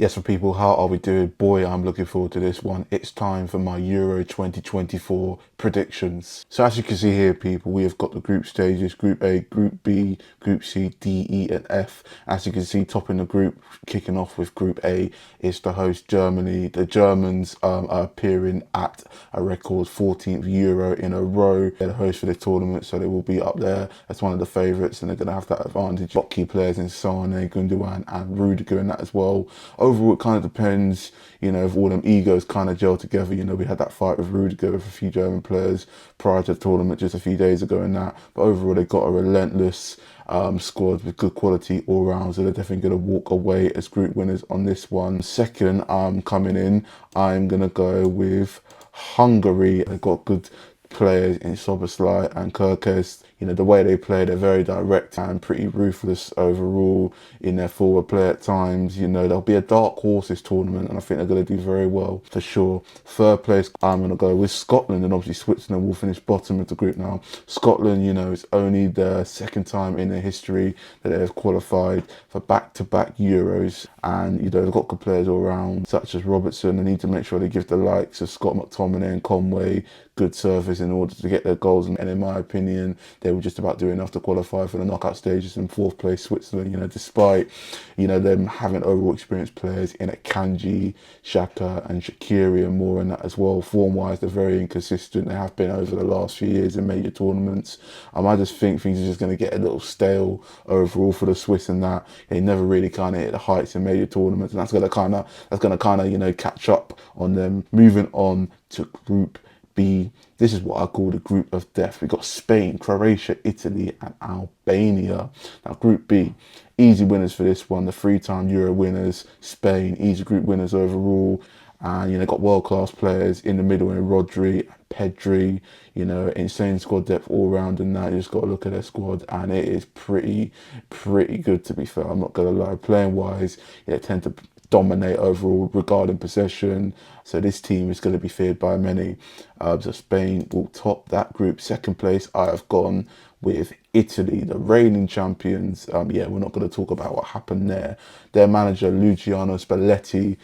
Yes, for people, how are we doing? Boy, I'm looking forward to this one. It's time for my Euro 2024 predictions. So as you can see here, people, we have got the group stages, Group A, Group B, Group C, D, E, and F. As you can see, topping the group, kicking off with Group A, is the host Germany. The Germans are appearing at a record 14th Euro in a row. They're the host for the tournament, so they will be up there as one of the favourites, and they're going to have that advantage. Got key players in Sane, Gundogan, and Rudiger in that as well. Overall, it kind of depends, if all them egos kind of gel together. We had that fight with Rudiger with a few German players prior to the tournament just a few days ago and that. But overall, they got a relentless squad with good quality all round. So they're definitely going to walk away as group winners on this one. Second, coming in, I'm going to go with Hungary. They've got good players in Soboslai and Kirkes. The way they play, they're very direct and pretty ruthless overall in their forward play at times. There'll be a dark horse this tournament, and I think they're going to do very well for sure. Third place, I'm going to go with Scotland, and obviously Switzerland will finish bottom of the group now. Scotland, it's only the second time in their history that they have qualified for back-to-back Euros, and they've got good players all around, such as Robertson. They need to make sure they give the likes of Scott McTominay and Conway good service in order to get their goals, and in my opinion, they were just about doing enough to qualify for the knockout stages. In fourth place, Switzerland, despite them having overall experienced players in Akanji, Xhaka and Shaqiri and more in that as well. Form wise, they're very inconsistent. They have been over the last few years in major tournaments. I just think things are just going to get a little stale overall for the Swiss, and that they never really kind of hit the heights in major tournaments, and that's going to kind of catch up on them. Moving on to Group B. This is what I call the group of death. We've got Spain, Croatia, Italy, and Albania. Now, Group B, easy winners for this one. The three-time Euro winners, Spain, easy group winners overall. And, got world-class players in the middle in Rodri and Pedri, insane squad depth all round and that. You just got to look at their squad, and it is pretty good, to be fair. I'm not going to lie. Playing-wise, they tend to dominate overall regarding possession. So this team is going to be feared by many. So Spain will top that group. Second place, I have gone with Italy, the reigning champions. We're not going to talk about what happened there. Their manager, Luciano Spalletti,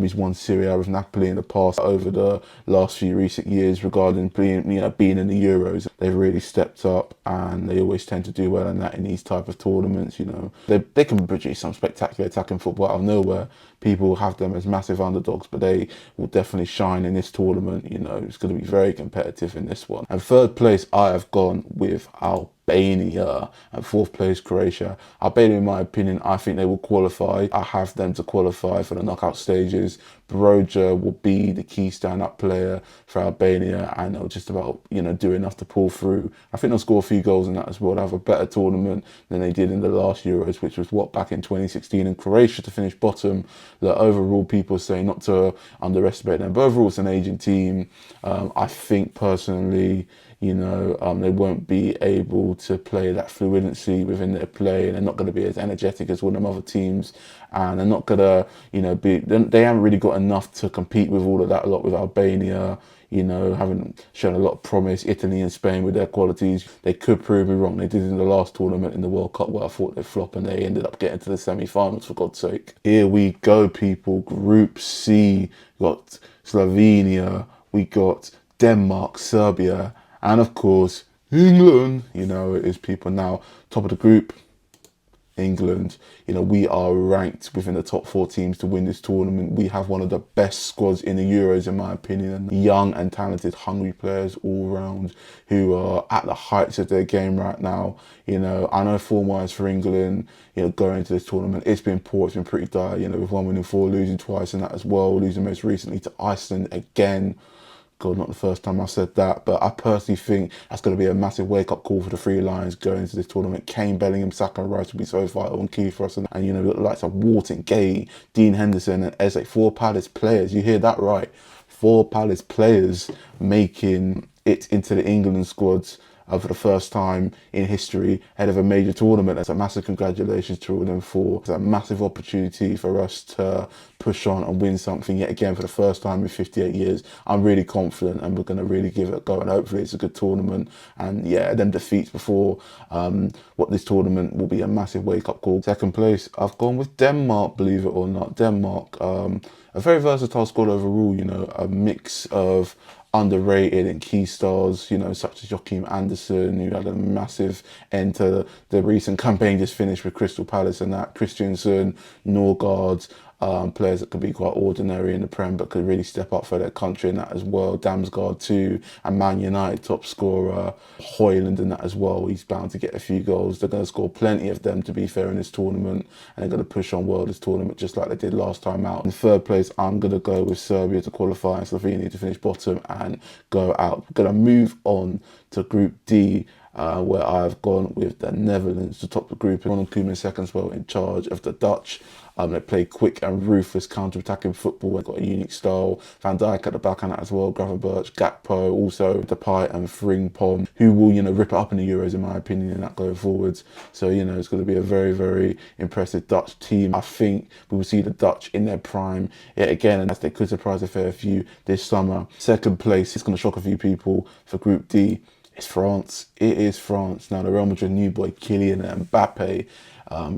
he's won Serie A with Napoli in the past over the last few recent years regarding being in the Euros. They've really stepped up, and they always tend to do well in that in these type of tournaments. They can produce some spectacular attacking football out of nowhere. People have them as massive underdogs, but they will definitely shine in this tournament. It's going to be very competitive in this one. And third place, I have gone with Albania, and fourth place, Croatia. Albania, in my opinion, I think they will qualify. I have them to qualify for the knockout stages. Broja will be the key stand-up player for Albania, and they'll just about, do enough to pull through. I think they'll score a few goals in that as well. They'll have a better tournament than they did in the last Euros, which was back in 2016, and Croatia to finish bottom. The overall, people say not to underestimate them, but overall it's an aging team. I think personally, they won't be able to play that fluidity within their play, and they're not going to be as energetic as one of them other teams, and they're not going to, they haven't really got enough to compete with all of that a lot with Albania. Haven't shown a lot of promise. Italy and Spain with their qualities, they could prove me wrong. They did in the last tournament in the World Cup where I thought they'd flop, and they ended up getting to the semi-finals, for God's sake. Here we go, people. Group C, we got Slovenia, we got Denmark, Serbia, and of course, England. It is, people. Now, top of the group, England. We are ranked within the top 4 teams to win this tournament. We have one of the best squads in the Euros, in my opinion. Young and talented, hungry players all round who are at the heights of their game right now. I know form-wise for England, going into this tournament, it's been poor, it's been pretty dire. With 1 winning 4, losing twice, and that as well, losing most recently to Iceland again. God, not the first time I said that, but I personally think that's going to be a massive wake-up call for the Three Lions going into this tournament. Kane, Bellingham, Saka and Rice will be so vital and key for us. And we've got the likes of Wharton, Gay, Dean Henderson and Eze, 4 Palace players. You hear that right. 4 Palace players making it into the England squads. for the first time in history ahead of a major tournament. That's a massive congratulations to all of them for. It's a massive opportunity for us to push on and win something yet again for the first time in 58 years. I'm really confident and we're going to really give it a go, and hopefully it's a good tournament. And yeah, them defeats before what this tournament will be a massive wake-up call. Second place, I've gone with Denmark, believe it or not. Denmark, a very versatile squad overall, you know, a mix of underrated and key stars, you know, such as Joachim Andersen, who had a massive end to the recent campaign just finished with Crystal Palace, and that Christiansen, Norgard, players that could be quite ordinary in the Prem but could really step up for their country in that as well. Damsgaard too, and Man United top scorer Højlund in that as well. He's bound to get a few goals. They're going to score plenty of them, to be fair, in this tournament, and they're going to push on well this tournament just like they did last time out. In third place, I'm going to go with Serbia to qualify and Slovenia to finish bottom and go out. We're going to move on to Group D, where I've gone with the Netherlands to top the group. Ronald Koeman second spell in charge of the Dutch. They play quick and ruthless counter-attacking football. They've got a unique style. Van Dijk at the back and that as well. Gravenberch, Gakpo, also Depay and Frimpong, who will, you know, rip it up in the Euros in my opinion in that going forwards. So, you know, it's going to be a very, very impressive Dutch team. I think we will see the Dutch in their prime yet again, and as they could surprise a fair few this summer. Second place, it's going to shock a few people for Group D. It's France. It is France. Now, the Real Madrid new boy, Kylian Mbappe,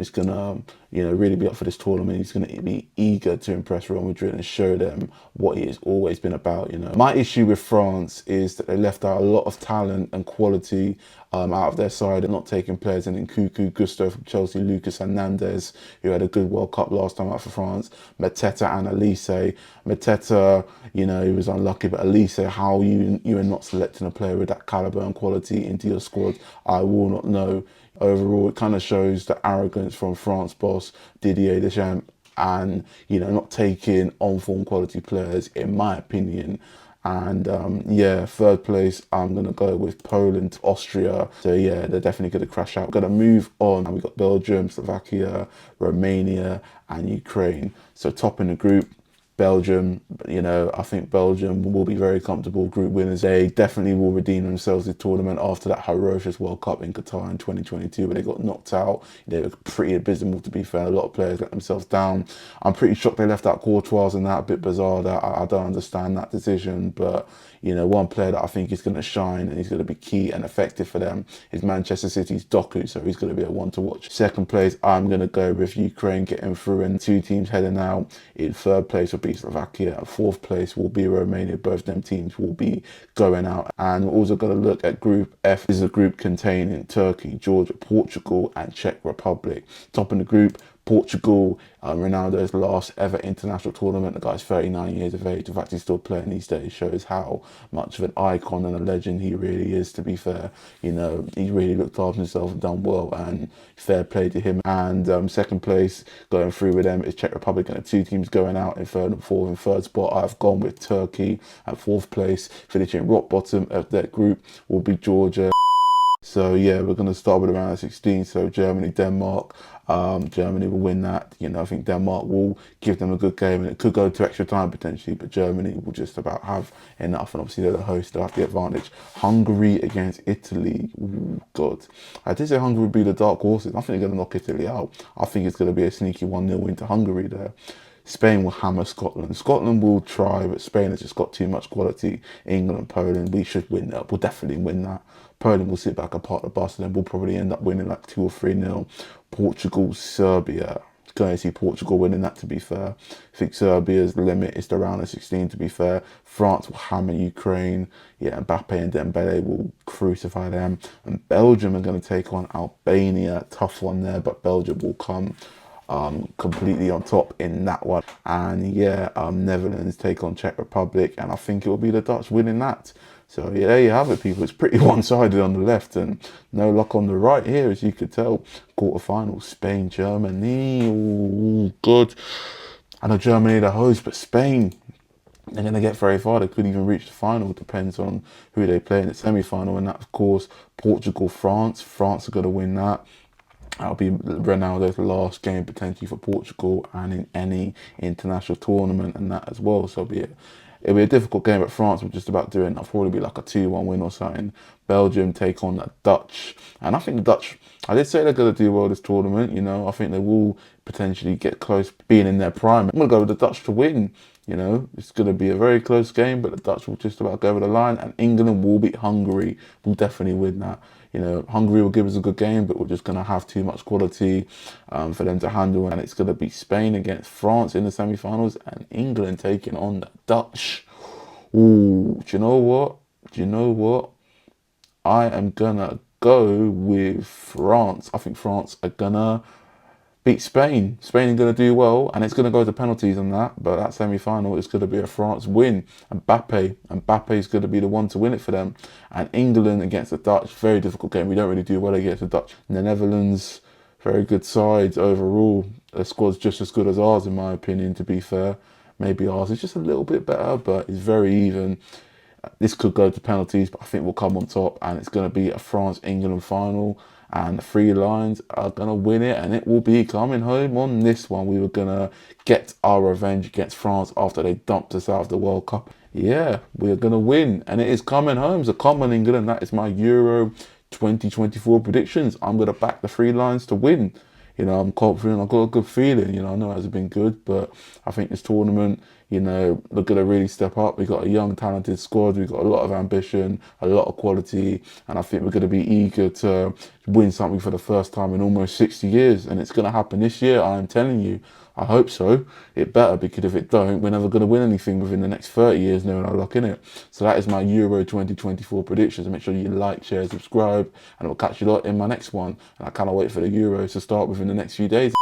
is going to, you know, really be up for this tournament. He's going to be eager to impress Real Madrid and show them what he has always been about, you know. My issue with France is that they left out a lot of talent and quality out of their side and not taking players in Nkunku, Gusto from Chelsea, Lucas Hernandez, who had a good World Cup last time out for France, Mateta and Elise. Mateta, you know, he was unlucky, but Elise, how you are not selecting a player with that caliber and quality into your squad, I will not know. Overall, it kind of shows the arrogance from France boss Didier Deschamps, and, you know, not taking on-form quality players, in my opinion. And yeah, third place, I'm going to go with Poland, Austria. So yeah, they're definitely going to crash out. We're going to move on. We've got Belgium, Slovakia, Romania and Ukraine. So top in the group, Belgium, you know, I think Belgium will be very comfortable group winners. They definitely will redeem themselves this tournament after that ferocious World Cup in Qatar in 2022 where they got knocked out. They were pretty abysmal, to be fair. A lot of players let themselves down. I'm pretty shocked they left out quarterfinals and that, a bit bizarre. That I don't understand that decision, but you know, one player that I think is going to shine and he's going to be key and effective for them is Manchester City's Doku, so he's going to be a one to watch. Second place, I'm going to go with Ukraine getting through, and two teams heading out. In third place will be Slovakia, and fourth place will be Romania. Both them teams will be going out. And we're also going to look at Group F. This is a group containing Turkey, Georgia, Portugal and Czech Republic. Top in the group, Portugal, Ronaldo's last ever international tournament. The guy's 39 years of age. The fact he's still playing these days shows how much of an icon and a legend he really is, to be fair. You know, he really looked after himself and done well, and fair play to him. And second place going through with them is Czech Republic, and the two teams going out in third and fourth. In third spot, I've gone with Turkey. At fourth place, finishing rock bottom of that group, will be Georgia. So yeah, we're going to start with around 16. So Germany, Denmark. Germany will win that. You know, I think Denmark will give them a good game, and it could go to extra time potentially, but Germany will just about have enough, and obviously they're the host, they'll have the advantage. Hungary against Italy. Ooh, God. I did say Hungary would be the dark horses. I think they're going to knock Italy out. I think it's going to be a sneaky 1-0 win to Hungary there. Spain will hammer Scotland. Scotland will try, but Spain has just got too much quality. England and Poland, we should win that. We'll definitely win that. Poland will sit back and park the bus, and then we'll probably end up winning like 2 or 3-0. Portugal, Serbia. Going to see Portugal winning that, to be fair. I think Serbia's limit is the round of 16, to be fair. France will hammer Ukraine. Yeah, Mbappe and Dembele will crucify them. And Belgium are going to take on Albania. Tough one there, but Belgium will come completely on top in that one. And yeah, Netherlands take on Czech Republic, and I think it will be the Dutch winning that. So yeah, there you have it, people. It's pretty one-sided on the left and no luck on the right here, as you could tell. Quarterfinals, Spain, Germany. Oh, God. I know Germany are the host, but Spain, they're going to get very far. They could even reach the final. It depends on who they play in the semi-final. And that, of course, Portugal, France. France are going to win that. That'll be Ronaldo's last game potentially for Portugal and in any international tournament and that as well. So be it. It'll be a difficult game, but France will just about do it. It'll probably be like a 2-1 win or something. Belgium take on the Dutch. And I think the Dutch, I did say they're going to do well this tournament. You know, I think they will potentially get close being in their prime. I'm going to go with the Dutch to win. You know, it's going to be a very close game, but the Dutch will just about go over the line, and England will beat Hungary. We'll definitely win that. You know, Hungary will give us a good game, but we're just going to have too much quality for them to handle. And it's going to be Spain against France in the semi-finals, and England taking on the Dutch. Ooh, do you know what? Do you know what? I am going to go with France. I think France are going to beat Spain. Spain are going to do well, and it's going to go to penalties on that. But that semi-final is going to be a France win. Mbappe is going to be the one to win it for them. And England against the Dutch, very difficult game. We don't really do well against the Dutch. And the Netherlands, very good sides overall. The squad's just as good as ours, in my opinion, to be fair. Maybe ours is just a little bit better, but it's very even. This could go to penalties, but I think we'll come on top, and it's going to be a France-England final, and the three lions are going to win it, and it will be coming home on this one. We were going to get our revenge against France after they dumped us out of the World Cup. Yeah, we're going to win, and it is coming home. So come on, England. That is my Euro 2024 predictions. I'm going to back the three lions to win. You know, I'm confident. I've got a good feeling. You know, I know it hasn't been good, but I think this tournament, you know, we're going to really step up. We've got a young, talented squad. We've got a lot of ambition, a lot of quality, and I think we're going to be eager to win something for the first time in almost 60 years. And it's going to happen this year, I'm telling you. I hope so. It better, because if it don't, we're never going to win anything within the next 30 years, no luck in it. So that is my Euro 2024 predictions. Make sure you like, share, subscribe, and I'll catch you lot in my next one. And I cannot wait for the Euros to start within the next few days.